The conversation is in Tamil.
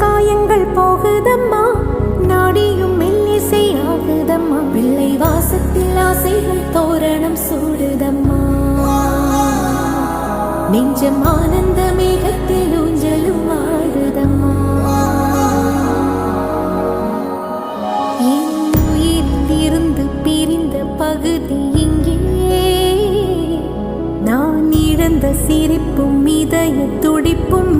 காயங்கள் போகுதம்மா, நாடியும் மெல்லிசை ஆகுதம்மா, பிள்ளை வாசத்தில் ஆசைகள் தோரணம் சூடுதம்மா, நெஞ்சம் ஆனந்த மேகத்தில் ஊஞ்சலும் ஆடுதம்மா. என் உயிரிலிருந்து பிரிந்த பகுதி இங்கே, நான் இழந்த சிரிப்பும் இதய துடிப்பும்